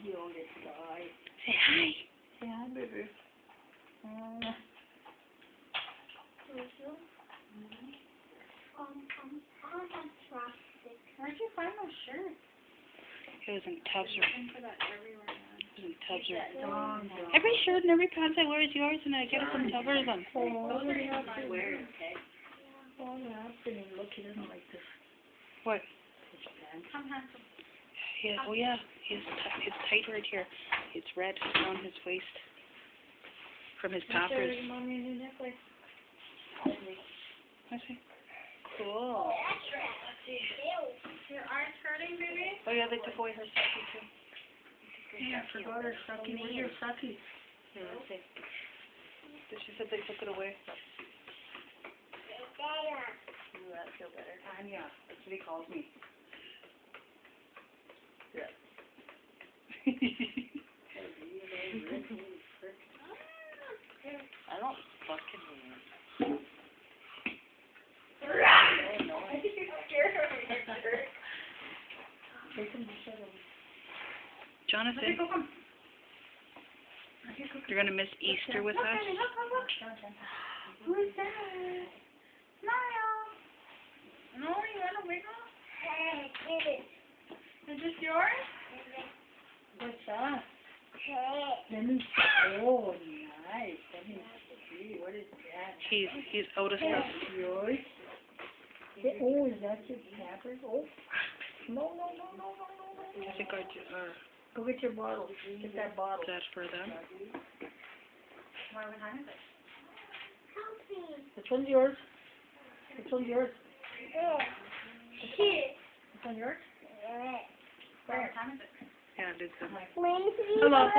You little guy. Say hi. Say hi, baby. Where'd you find those shirts? It was in tubs. It was in tubs. John. Every shirt and every pants I wear is yours, and I get it from Tubberism. Oh, Those are yours I wear, okay? oh, yeah, I've been looking at him like this. What? His pants. Come handsome. Oh yeah, it's tight right here. It's red around his waist from his Pampers. Mommy, a new necklace. I see. Cool. Your arms hurting, baby? Oh yeah, they took away her sucky too. Yeah, I forgot her sucky. Where's your sucky? Here, let's see. She said they took it away. Ooh, that feel better. Anya, that's what he calls me. Yeah. I don't fucking mean. I think you're scared of me, jerk. Take him to shut him. Jonathan, Come. you're gonna miss Easter with us? Who's that? Smile. No, you want to wiggle? Is this yours? What's that? Let me see. Oh, nice. Let me see. What is that? He's out of stuff. Yours? Oh, is that your Pampers? Oh. No. I think Go get your bottle. Get that bottle. is that for them? Why behind it? Which one's yours? Which one's yours? Which one's yours? Where? What time is it? Yeah, it is them. Hello.